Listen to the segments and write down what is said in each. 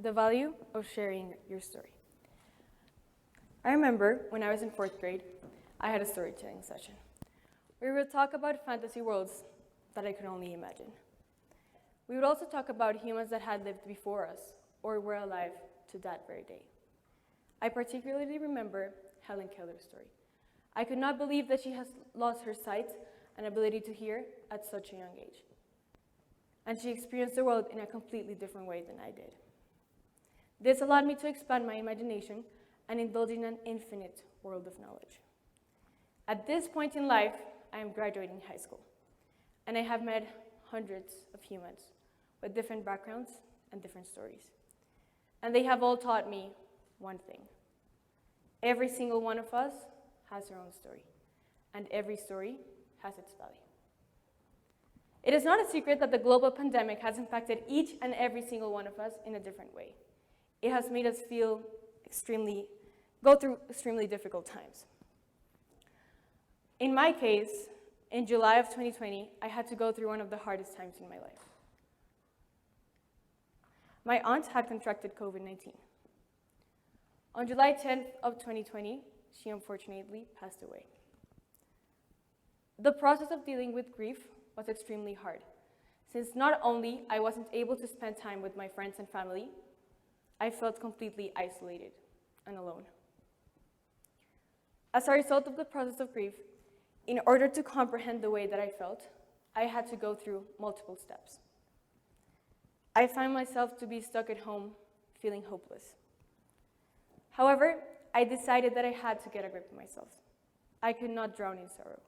The value of sharing your story. I remember when I was in 4th grade, I had a storytelling session. We would talk about fantasy worlds that I could only imagine. We would also talk about humans that had lived before us or were alive to that very day. I particularly remember Helen Keller's story. I could not believe that she has lost her sight and ability to hear at such a young age. And she experienced the world in a completely different way than I did. This allowed me to expand my imagination and indulge in an infinite world of knowledge. At this point in life, I am graduating high school, and I have met hundreds of humans with different backgrounds and different stories. And they have all taught me one thing. Every single one of us has her own story, and every story has its value. It is not a secret that the global pandemic has impacted each and every single one of us in a different way. It has made us go through extremely difficult times. In my case, in July of 2020, I had to go through one of the hardest times in my life. My aunt had contracted COVID-19. On July 10th of 2020, she unfortunately passed away. The process of dealing with grief was extremely hard, since not only I wasn't able to spend time with my friends and family, I felt completely isolated and alone. As a result of the process of grief, in order to comprehend the way that I felt, I had to go through multiple steps. I found myself to be stuck at home, feeling hopeless. However, I decided that I had to get a grip of myself. I could not drown in sorrow.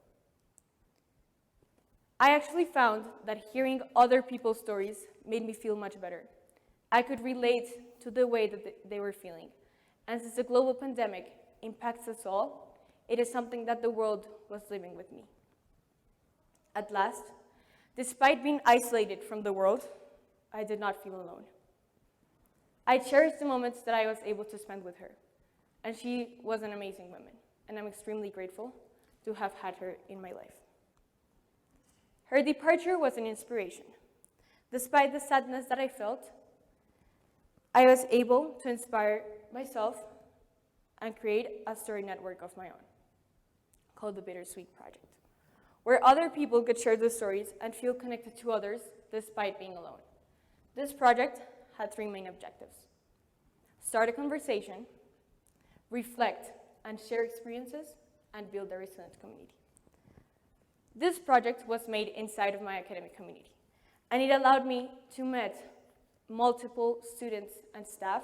I actually found that hearing other people's stories made me feel much better. I could relate to the way that they were feeling. And since the global pandemic impacts us all, it is something that the world was living with me. At last, despite being isolated from the world, I did not feel alone. I cherished the moments that I was able to spend with her, and she was an amazing woman, and I'm extremely grateful to have had her in my life. Her departure was an inspiration. Despite the sadness that I felt, I was able to inspire myself and create a story network of my own, called the Bittersweet Project, where other people could share their stories and feel connected to others despite being alone. This project had 3 main objectives: start a conversation, reflect and share experiences, and build a resilient community. This project was made inside of my academic community, and it allowed me to meet multiple students and staff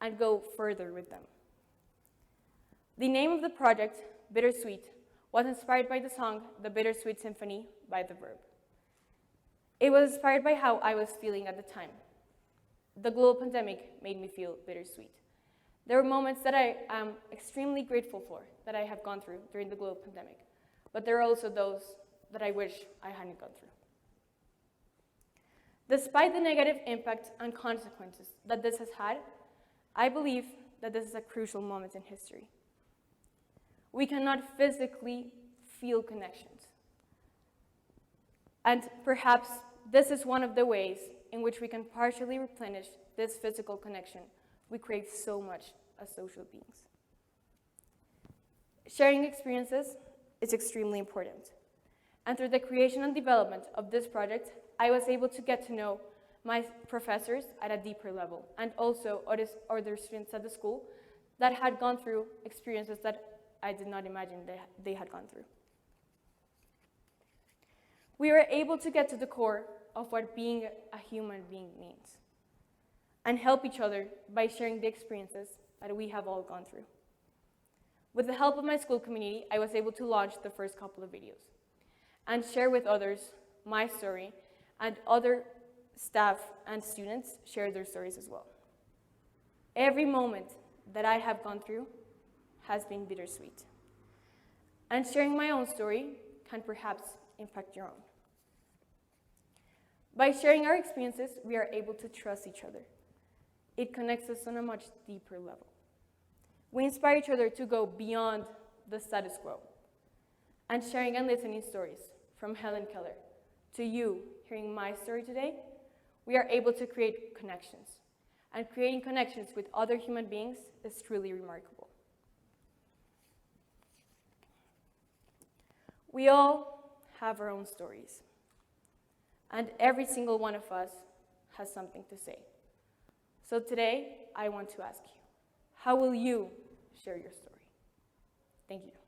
and go further with them. The name of the project, Bittersweet, was inspired by the song The Bittersweet Symphony by The Verb. It was inspired by how I was feeling at the time. The global pandemic made me feel bittersweet. There were moments that I am extremely grateful for that I have gone through during the global pandemic, but there are also those that I wish I hadn't gone through. Despite the negative impact and consequences that this has had, I believe that this is a crucial moment in history. We cannot physically feel connections. And perhaps this is one of the ways in which we can partially replenish this physical connection we crave so much as social beings. Sharing experiences is extremely important. And through the creation and development of this project, I was able to get to know my professors at a deeper level, and also other students at the school that had gone through experiences that I did not imagine they had gone through. We were able to get to the core of what being a human being means, and help each other by sharing the experiences that we have all gone through. With the help of my school community, I was able to launch the first couple of videos and share with others my story, and other staff and students share their stories as well. Every moment that I have gone through has been bittersweet. And sharing my own story can perhaps impact your own. By sharing our experiences, we are able to trust each other. It connects us on a much deeper level. We inspire each other to go beyond the status quo. And sharing and listening stories from Helen Keller to you hearing my story today, we are able to create connections and creating connections with other human beings is truly remarkable. We all have our own stories, and every single one of us has something to say. So today, I want to ask you, how will you share your story? Thank you.